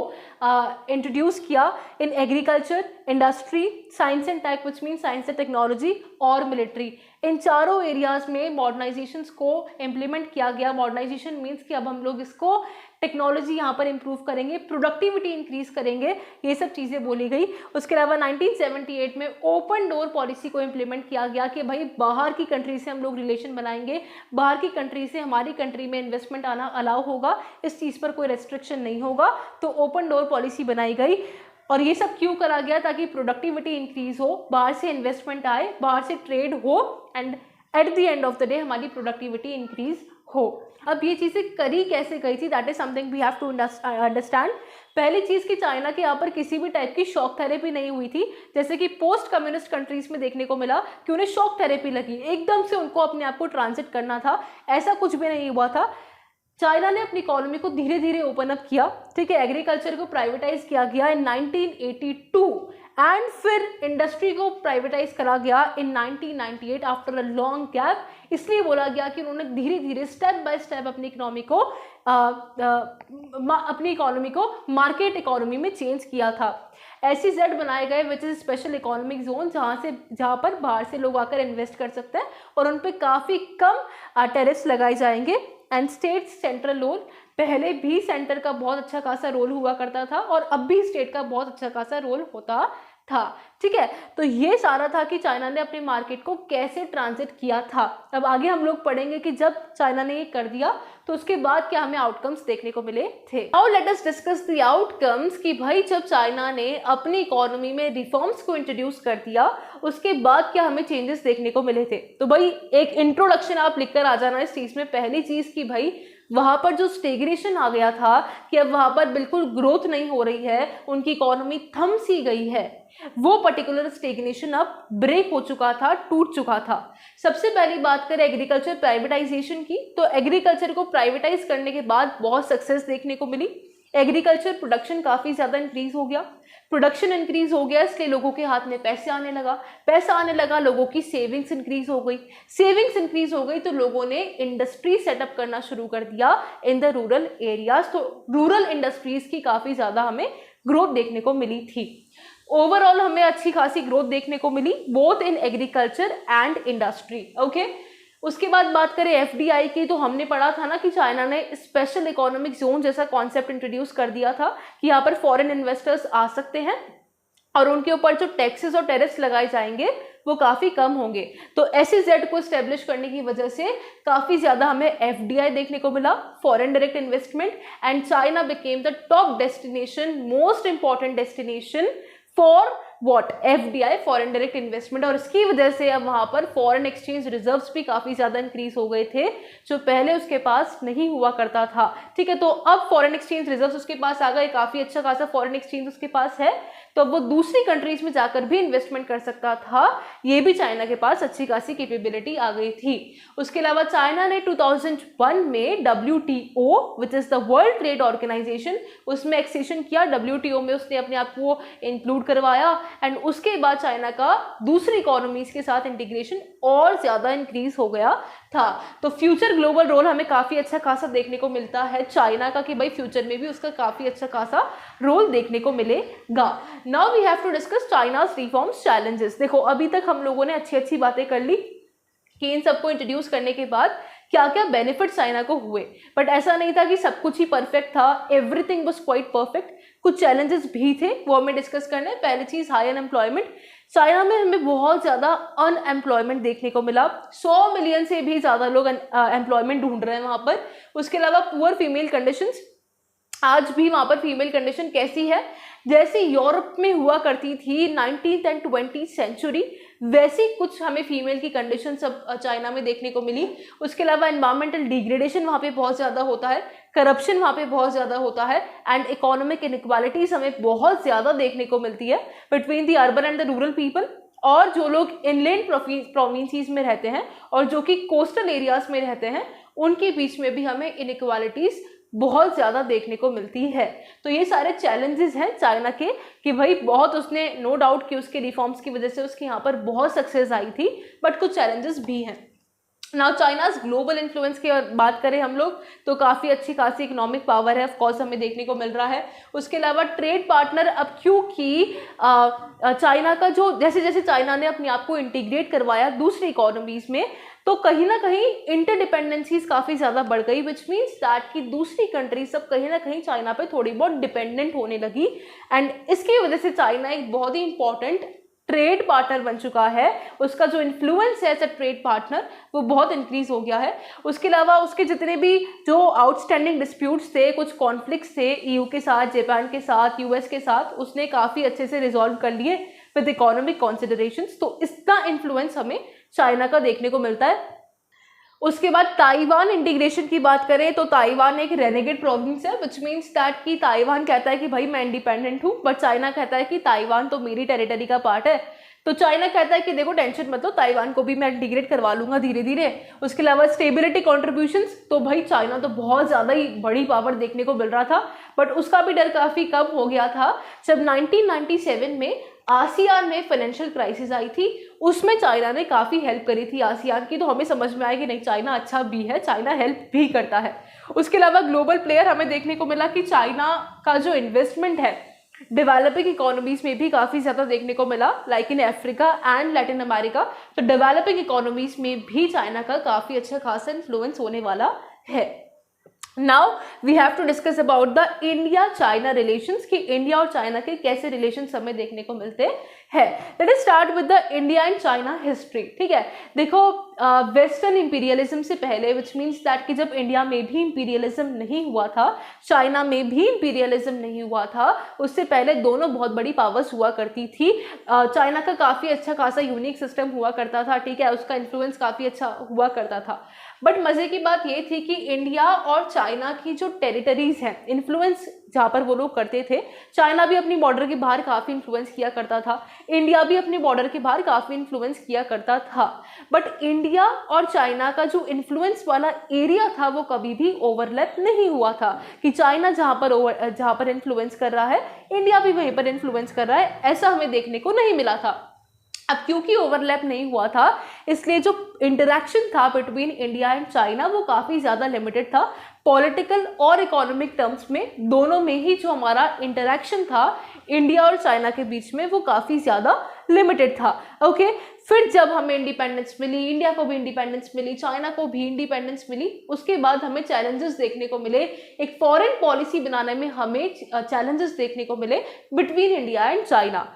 इंट्रोड्यूस किया in agriculture, industry, science and tech which mean science and technology और मिलिट्री। इन चारों एरियाज में मॉडर्नाइजेशंस को इम्प्लीमेंट किया गया। मॉडर्नाइजेशन मीन्स कि अब हम लोग इसको टेक्नोलॉजी यहाँ पर इंप्रूव करेंगे, प्रोडक्टिविटी इंक्रीज करेंगे, ये सब चीज़ें बोली गई। उसके अलावा 1978 में ओपन डोर पॉलिसी को इम्प्लीमेंट किया गया कि भाई बाहर की कंट्री से हम लोग रिलेशन बनाएंगे, बाहर की कंट्री से हमारी कंट्री में इन्वेस्टमेंट आना अलाउ होगा, इस चीज़ पर कोई रेस्ट्रिक्शन नहीं होगा। तो ओपन डोर पॉलिसी बनाई गई और ये सब क्यों करा गया? ताकि प्रोडक्टिविटी इंक्रीज हो, बाहर से इन्वेस्टमेंट आए, बाहर से ट्रेड हो and at the end of the day हमारी प्रोडक्टिविटी इंक्रीज हो। अब ये चीज़ें करी कैसे गई थी, that is something we have to understand. पहली चीज़ कि चाइना के यहाँ पर किसी भी टाइप की शॉक थेरेपी नहीं हुई थी, जैसे कि पोस्ट कम्युनिस्ट कंट्रीज में देखने को मिला कि उन्हें शॉक थेरेपी लगी, एकदम से उनको अपने आप को ट्रांजिट करना था, ऐसा कुछ भी नहीं हुआ था। चाइना ने अपनी इकोनॉमी को धीरे धीरे ओपन अप किया, ठीक है, एग्रीकल्चर को प्राइवेटाइज किया गया इन 1982 एंड फिर इंडस्ट्री को प्राइवेटाइज करा गया इन 1998 आफ्टर अ लॉन्ग गैप। इसलिए बोला गया कि उन्होंने धीरे धीरे स्टेप बाय स्टेप अपनी इकोनॉमी को मार्केट इकोनॉमी में चेंज किया था। SEZ बनाए गए which is special economic zone, जहाँ पर बाहर से लोग आकर इन्वेस्ट कर सकते हैं और उन पर काफ़ी कम टैरिफ्स लगाए जाएंगे। एंड स्टेट सेंट्रल रोल, पहले भी सेंटर का बहुत अच्छा खासा रोल हुआ करता था और अब भी स्टेट का बहुत अच्छा खासा रोल होता था। ठीक है, तो ये सारा था कि चाइना ने अपने मार्केट को कैसे ट्रांजिट किया था। अब आगे हम लोग पढ़ेंगे कि जब चाइना ने ये कर दिया तो उसके बाद क्या हमें आउटकम्स देखने को मिले थे। Now let us discuss the outcomes कि भाई जब चाइना ने अपनी इकोनॉमी में रिफॉर्म्स को इंट्रोड्यूस कर दिया उसके बाद क्या हमें चेंजेस देखने को मिले थे। तो भाई एक इंट्रोडक्शन आप लिखकर आ जाना इस चीज में। पहली चीज कि भाई वहां पर जो स्टेग्नेशन आ गया था कि अब वहां पर बिल्कुल ग्रोथ नहीं हो रही है, उनकी इकोनॉमी थम सी गई है, वो पर्टिकुलर स्टेग्नेशन अब ब्रेक हो चुका था, टूट चुका था। सबसे पहली बात करें एग्रीकल्चर प्राइवेटाइजेशन की, तो एग्रीकल्चर को प्राइवेटाइज करने के बाद बहुत सक्सेस देखने को मिली। एग्रीकल्चर प्रोडक्शन काफी ज्यादा इंक्रीज हो गया, प्रोडक्शन इंक्रीज हो गया इसलिए लोगों के हाथ में पैसे आने लगा, पैसा आने लगा, लोगों की सेविंग्स इंक्रीज हो गई, सेविंग्स इंक्रीज हो गई तो लोगों ने इंडस्ट्री सेटअप करना शुरू कर दिया इन द रूरल एरियाज। तो रूरल इंडस्ट्रीज की काफी ज्यादा हमें ग्रोथ देखने को मिली थी। ओवरऑल हमें अच्छी खासी ग्रोथ देखने को मिली both in agriculture and industry. Okay, उसके बाद बात करें एफडीआई की, तो हमने पढ़ा था ना कि चाइना ने स्पेशल इकोनॉमिक जोन जैसा कॉन्सेप्ट इंट्रोड्यूस कर दिया था कि यहाँ पर फॉरेन इन्वेस्टर्स आ सकते हैं और उनके ऊपर जो टैक्सेस और टैरिफ्स लगाए जाएंगे वो काफी कम होंगे। तो एसईजेड को स्टेब्लिश करने की वजह से काफी ज्यादा हमें एफडीआई देखने को मिला, foreign direct investment, and China became the top destination, most important destination for what, FDI, foreign direct investment. और इसकी वजह से अब वहां पर फॉरेन एक्सचेंज रिजर्व्स भी काफी ज्यादा इंक्रीज हो गए थे जो पहले उसके पास नहीं हुआ करता था। ठीक है, तो अब फॉरेन एक्सचेंज रिजर्व्स उसके पास आ गए, काफी अच्छा खासा फॉरेन एक्सचेंज उसके पास है, तो अब वो दूसरी कंट्रीज में जाकर भी इन्वेस्टमेंट कर सकता था। ये भी चाइना के पास अच्छी खासी कैपेबिलिटी आ गई थी। उसके अलावा चाइना ने 2001 में WTO which is the World Trade Organisation, उसमें एक्सेशन किया, WTO में उसने अपने आप को इंक्लूड करवाया एंड उसके बाद चाइना का दूसरी इकोनॉमीज के साथ इंटीग्रेशन और ज्यादा इंक्रीज हो गया था। तो फ्यूचर ग्लोबल रोल हमें काफी अच्छा खासा देखने को मिलता है चाइना का कि भाई फ्यूचर में भी उसका काफी अच्छा खासा रोल देखने को मिलेगा। Now we have to discuss China's reforms challenges. देखो अभी तक हम लोगों ने अच्छी अच्छी बातें कर ली कि इन सबको इंट्रोड्यूस करने के बाद क्या क्या बेनिफिट चाइना को हुए, बट ऐसा नहीं था कि सब कुछ ही परफेक्ट था, एवरीथिंग वाज क्वाइट परफेक्ट। कुछ चैलेंजेस भी थे, वो हमें डिस्कस करने हैं। पहली चीज हाई अनएम्प्लॉयमेंट, चाइना में हमें बहुत ज्यादा अनएम्प्लॉयमेंट देखने को मिला, 100 मिलियन से भी ज्यादा लोग एम्प्लॉयमेंट ढूंढ रहे हैं वहां पर। उसके अलावा पुअर फीमेल कंडीशंस, आज भी वहां पर फीमेल कंडीशन कैसी है, जैसी यूरोप में हुआ करती थी 19th एंड 20th सेंचुरी, वैसी कुछ हमें फीमेल की कंडीशन सब चाइना में देखने को मिली। उसके अलावा एनवायरमेंटल डिग्रेडेशन वहाँ पे बहुत ज़्यादा होता है, करप्शन वहाँ पे बहुत ज़्यादा होता है एंड इकोनॉमिक इनइक्वालिटीज हमें बहुत ज़्यादा देखने को मिलती है between the urban and the rural people. और जो लोग इनलैंड प्रोविंसेस में रहते हैं और जो कि कोस्टल एरियाज में रहते हैं उनके बीच में भी हमें इनइक्वालिटीज बहुत ज़्यादा देखने को मिलती है। तो ये सारे चैलेंजेस हैं चाइना के कि भाई बहुत उसने नो डाउट कि उसके रिफॉर्म्स की वजह से उसके यहाँ पर बहुत सक्सेस आई थी, बट कुछ चैलेंजेस भी हैं। नाउ चाइनाज ग्लोबल इन्फ्लुएंस की बात करें हम लोग तो काफ़ी अच्छी खासी इकोनॉमिक पावर है, ऑफ कोर्स हमें देखने को मिल रहा है। उसके अलावा ट्रेड पार्टनर, अब क्योंकि चाइना का जो जैसे जैसे चाइना ने अपने आप को इंटीग्रेट करवाया दूसरी इकोनॉमीज में, तो कहीं ना कहीं इंटरडिपेंडेंसीज काफ़ी ज़्यादा बढ़ गई, विच मीन्स दैट कि दूसरी कंट्री सब कहीं ना कहीं चाइना पे थोड़ी बहुत डिपेंडेंट होने लगी एंड इसकी वजह से चाइना एक बहुत ही इंपॉर्टेंट ट्रेड पार्टनर बन चुका है। उसका जो इन्फ्लुएंस है एज अ ट्रेड पार्टनर वो बहुत इंक्रीज हो गया है। उसके अलावा उसके जितने भी जो आउटस्टैंडिंग डिस्प्यूट्स थे, कुछ कॉन्फ्लिक्ट्स थे ईयू के साथ, जापान के साथ, यूएस के साथ, उसने काफ़ी अच्छे से रिजॉल्व कर लिए विद इकोनॉमिक कॉन्सिडरेशंस। तो इसका इन्फ्लुएंस हमें चाइना का देखने को मिलता है। उसके बाद ताइवान इंटीग्रेशन की बात करें तो ताइवान एक रेनेगेड प्रोविंस है, विच मीन्स दैट कि ताइवान कहता है कि भाई मैं इंडिपेंडेंट हूँ, बट चाइना कहता है कि ताइवान तो मेरी टेरिटरी का पार्ट है। तो चाइना कहता है कि देखो टेंशन मत लो, ताइवान को भी मैं इंटीग्रेट करवा लूंगा धीरे धीरे। उसके अलावा स्टेबिलिटी कॉन्ट्रीब्यूशंस, तो भाई चाइना तो बहुत ज़्यादा ही बड़ी पावर देखने को मिल रहा था, बट उसका भी डर काफ़ी कम हो गया था जब 1997 में आसियान में फाइनेंशियल क्राइसिस आई थी। उसमें चाइना ने काफ़ी हेल्प करी थी आसियान की, तो हमें समझ में आया कि नहीं चाइना अच्छा भी है, चाइना हेल्प भी करता है। उसके अलावा ग्लोबल प्लेयर हमें देखने को मिला कि चाइना का जो इन्वेस्टमेंट है डेवलपिंग इकोनॉमीज में भी काफ़ी ज़्यादा देखने को मिला, like in Africa and Latin America. तो डेवलपिंग इकोनॉमीज में भी चाइना का काफ़ी अच्छा खासा इन्फ्लुएंस होने वाला है। Now we have to discuss about the India China relations, कि इंडिया और चाइना के कैसे रिलेशंस हमें देखने को मिलते हैं। Let us start with the India and China history. ठीक है, देखो वेस्टर्न इंपीरियलिज्म से पहले, विच मीन्स दैट कि जब इंडिया में भी इंपीरियलिज्म नहीं हुआ था, चाइना में भी इंपीरियलिज्म नहीं हुआ था, उससे पहले दोनों बहुत बड़ी पावर्स हुआ करती थी। चाइना का काफ़ी अच्छा खासा यूनिक सिस्टम हुआ करता था, ठीक है, उसका इन्फ्लुएंस काफ़ी अच्छा हुआ करता था। बट मज़े की बात ये थी कि इंडिया और चाइना की जो टेरिटरीज हैं, इन्फ्लुएंस जहाँ पर वो लोग करते थे, चाइना भी अपनी बॉर्डर के बाहर काफ़ी इन्फ्लुएंस किया करता था, इंडिया भी अपनी बॉर्डर के बाहर काफ़ी इन्फ्लुएंस किया करता था। बट इंडिया और चाइना का जो इन्फ्लुएंस वाला एरिया था वो कभी भी ओवरलैप नहीं हुआ था, कि चाइना जहाँ पर इन्फ्लुएंस कर रहा है, इंडिया भी वहीं पर इन्फ्लुएंस कर रहा है, ऐसा हमें देखने को नहीं मिला था। अब क्योंकि ओवरलैप नहीं हुआ था, इसलिए जो इंटरेक्शन था बिटवीन इंडिया एंड चाइना वो काफ़ी ज़्यादा लिमिटेड था। पॉलिटिकल और इकोनॉमिक टर्म्स में दोनों में ही जो हमारा इंटरेक्शन था इंडिया और चाइना के बीच में वो काफ़ी ज़्यादा लिमिटेड था। ओके, फिर जब हमें इंडिपेंडेंस मिली, इंडिया को भी इंडिपेंडेंस मिली, चाइना को भी इंडिपेंडेंस मिली, उसके बाद हमें चैलेंजेस देखने को मिले, एक फॉरेन पॉलिसी बनाने में हमें चैलेंजेस देखने को मिले between India and China.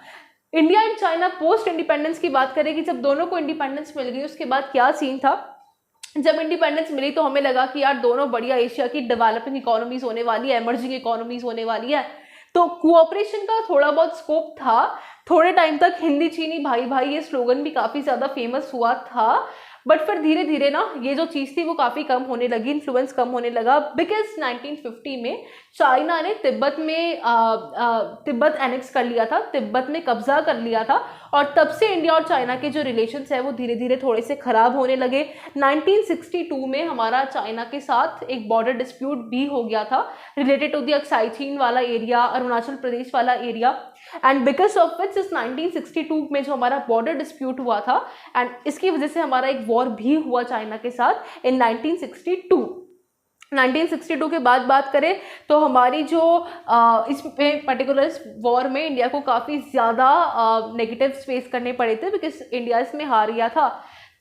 India and China post independence की बात करें कि जब दोनों को इंडिपेंडेंस मिल गई, उसके बाद क्या सीन था। जब इंडिपेंडेंस मिली तो हमें लगा कि यार दोनों बढ़िया एशिया की डेवलपिंग इकोनॉमीज होने वाली है, एमर्जिंग इकोनॉमीज होने वाली है, तो कोऑपरेशन का थोड़ा बहुत स्कोप था। थोड़े टाइम तक हिंदी चीनी भाई भाई ये स्लोगन भी काफ़ी ज़्यादा फेमस हुआ था, बट फिर धीरे धीरे ना ये जो चीज़ थी वो काफ़ी कम होने लगी, इन्फ्लुएंस कम होने लगा, बिकॉज 1950 में चाइना ने तिब्बत में तिब्बत एनेक्स कर लिया था, तिब्बत में कब्जा कर लिया था, और तब से इंडिया और चाइना के जो रिलेशंस है वो धीरे धीरे थोड़े से ख़राब होने लगे। 1962 में हमारा चाइना के साथ एक बॉर्डर डिस्प्यूट भी हो गया था रिलेटेड टू द अक्साई चीन वाला एरिया, अरुणाचल प्रदेश वाला area, and because of which इस 1962 में जो हमारा बॉर्डर डिस्प्यूट हुआ था, एंड इसकी वजह से हमारा एक वॉर भी हुआ चाइना के साथ इन 1962 के बाद बात करें तो हमारी जो इसमें पर्टिकुलर इस वॉर में इंडिया को काफ़ी ज़्यादा नेगेटिव फेस करने पड़े थे, बिकॉज इंडिया इसमें हार गया था।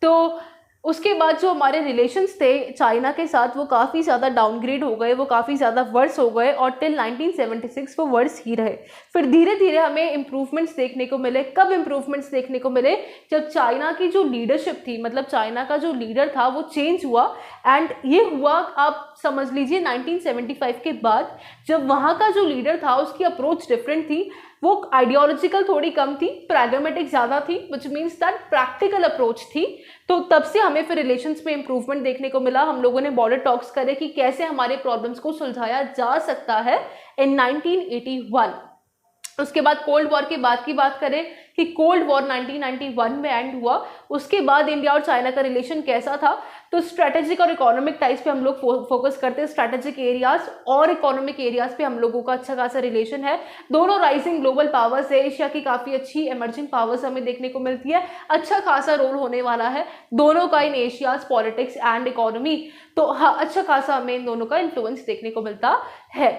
तो उसके बाद जो हमारे रिलेशंस थे चाइना के साथ वो काफ़ी ज़्यादा डाउनग्रेड हो गए, वो काफ़ी ज़्यादा वर्स हो गए, और टिल 1976 वो वर्स ही रहे। फिर धीरे धीरे हमें इम्प्रूवमेंट्स देखने को मिले। कब इम्प्रूवमेंट्स देखने को मिले? जब चाइना की जो लीडरशिप थी, मतलब चाइना का जो लीडर था वो चेंज हुआ, एंड ये हुआ आप समझ लीजिए 1975 के बाद, जब वहाँ का जो लीडर था उसकी अप्रोच डिफरेंट थी, वो आइडियोलॉजिकल थोड़ी कम थी, प्रैग्मेटिक ज़्यादा थी, विच मीन्स दैट प्रैक्टिकल अप्रोच थी। तो तब से हमें फिर रिलेशंस में इंप्रूवमेंट देखने को मिला। हम लोगों ने बॉर्डर टॉक्स करे कि कैसे हमारे प्रॉब्लम्स को सुलझाया जा सकता है इन 1981। उसके बाद कोल्ड वॉर के बाद की बात करें कि कोल्ड वॉर 1991 में एंड हुआ। उसके बाद इंडिया और चाइना का रिलेशन कैसा था, तो स्ट्रैटेजिक और इकोनॉमिक टाइप्स पे हम लोग फोकस करते हैं। स्ट्रैटेजिक एरियाज और इकोनॉमिक एरियाज पे हम लोगों का अच्छा खासा रिलेशन है। दोनों राइजिंग ग्लोबल पावर्स है, एशिया की काफ़ी अच्छी एमर्जिंग पावर्स हमें देखने को मिलती है, अच्छा खासा रोल होने वाला है दोनों का इन एशियाज पॉलिटिक्स एंड इकोनॉमी। तो हाँ, अच्छा खासा हमें इन दोनों का इन्फ्लुएंस देखने को मिलता है।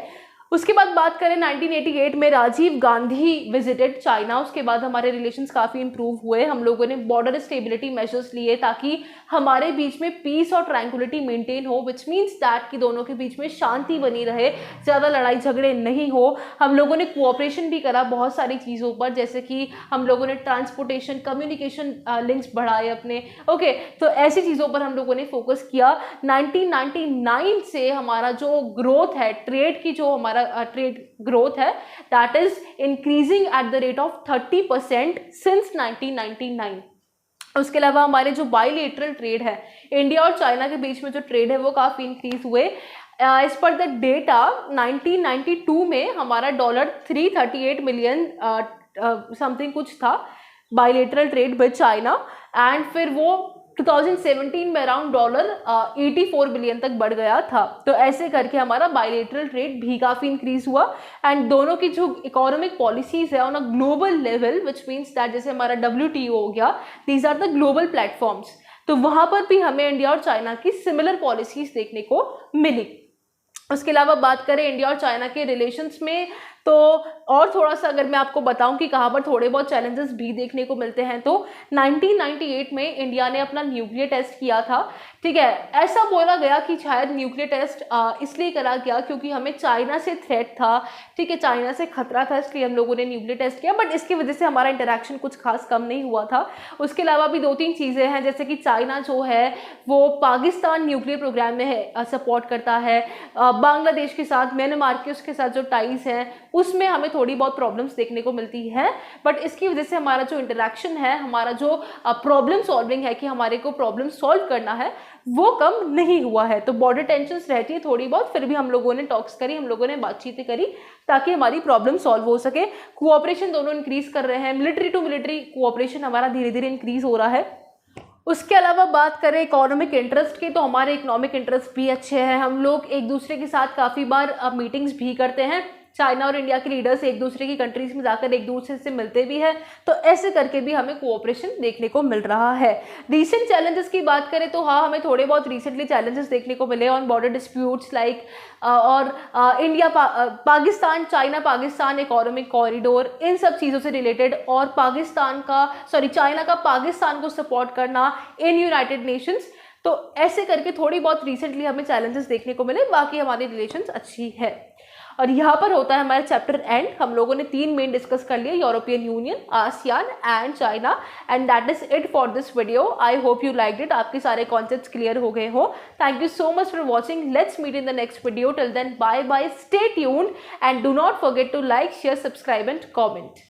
उसके बाद बात करें 1988 में राजीव गांधी विजिटेड चाइना। उसके बाद हमारे रिलेशंस काफ़ी इंप्रूव हुए। हम लोगों ने बॉर्डर स्टेबिलिटी मेजर्स लिए ताकि हमारे बीच में पीस और ट्रैंक्विलिटी मेंटेन हो, विच मीन्स दैट कि दोनों के बीच में शांति बनी रहे, ज़्यादा लड़ाई झगड़े नहीं हो। हम लोगों ने कोऑपरेशन भी करा बहुत सारी चीज़ों पर, जैसे कि हम लोगों ने ट्रांसपोर्टेशन कम्युनिकेशन लिंक्स बढ़ाए अपने। ओके, तो ऐसी चीज़ों पर हम लोगों ने फोकस किया। 1999 से हमारा जो ग्रोथ है, ट्रेड की जो हमारा ट्रेड ग्रोथ है, that is increasing at the rate of 30% since 1999। उसके अलावा हमारे जो बाइलेटरल ट्रेड है, इंडिया और चाइना के बीच में जो ट्रेड है वो काफ़ी इंक्रीज हुए। एज पर द डेटा 1992 में हमारा $338 मिलियन समथिंग कुछ था bilateral trade with China, and फिर वो 2017 में अराउंड $84 बिलियन तक बढ़ गया था। तो ऐसे करके हमारा बाइलेटरल ट्रेड भी काफ़ी इंक्रीज हुआ, एंड दोनों की जो इकोनॉमिक पॉलिसीज है on a global level, which means that जैसे हमारा WTO हो गया, these are the global platforms, तो वहाँ पर भी हमें इंडिया और चाइना की सिमिलर पॉलिसीज देखने को मिली। उसके अलावा बात करें इंडिया और चाइना के रिलेशंस में, तो और थोड़ा सा अगर मैं आपको बताऊं कि कहाँ पर थोड़े बहुत चैलेंजेस भी देखने को मिलते हैं, तो 1998 में इंडिया ने अपना न्यूक्लियर टेस्ट किया था। ठीक है, ऐसा बोला गया कि शायद न्यूक्लियर टेस्ट इसलिए करा गया क्योंकि हमें चाइना से थ्रेट था। ठीक है, चाइना से खतरा था, इसलिए हम लोगों ने न्यूक्लियर टेस्ट किया, बट इसकी वजह से हमारा इंटरेक्शन कुछ खास कम नहीं हुआ था। उसके अलावा भी 2-3 चीज़ें हैं, जैसे कि चाइना जो है वो पाकिस्तान न्यूक्लियर प्रोग्राम में सपोर्ट करता है। बांग्लादेश के साथ, म्यांमार के उसके साथ जो टाइज हैं उसमें हमें थोड़ी बहुत प्रॉब्लम्स देखने को मिलती है, बट इसकी वजह से हमारा जो इंटरेक्शन है, हमारा जो प्रॉब्लम सॉल्विंग है कि हमारे को प्रॉब्लम सॉल्व करना है, वो कम नहीं हुआ है। तो बॉर्डर टेंशंस रहती है थोड़ी बहुत, फिर भी हम लोगों ने टॉक्स करी, हम लोगों ने बातचीतें करी ताकि हमारी प्रॉब्लम सॉल्व हो सके। कोऑपरेशन दोनों इंक्रीज कर रहे हैं, मिलिट्री टू मिलिट्री कोऑपरेशन हमारा धीरे धीरे इंक्रीज हो रहा है। उसके अलावा बात करें इकोनॉमिक इंटरेस्ट की, तो हमारे इकोनॉमिक इंटरेस्ट भी अच्छे हैं। हम लोग एक दूसरे के साथ काफ़ी बार मीटिंग्स भी करते हैं। चाइना और इंडिया के लीडर्स एक दूसरे की कंट्रीज में जाकर एक दूसरे से मिलते भी हैं, तो ऐसे करके भी हमें कोऑपरेशन देखने को मिल रहा है। रीसेंट चैलेंजेस की बात करें तो हाँ, हमें थोड़े बहुत रिसेंटली चैलेंजेस देखने को मिले ऑन बॉर्डर डिस्प्यूट्स लाइक और India Pakistan, China Pakistan economic corridor, इन सब चीज़ों से रिलेटेड, और चाइना का पाकिस्तान को सपोर्ट करना इन यूनाइटेड नेशंस। तो ऐसे करके थोड़ी बहुत रिसेंटली हमें चैलेंजेस देखने को मिले, बाकी हमारी रिलेशंस अच्छी है। और यहाँ पर होता है हमारा चैप्टर एंड। हम लोगों ने 3 मेन डिस्कस कर लिए, European Union, ASEAN and China, and that is it for this video. I hope you liked it, आपके सारे कॉन्सेप्ट्स क्लियर हो गए हो। Thank you so much for watching, let's meet in the next video. Till then bye bye, stay tuned and do not forget to like, share, subscribe and comment.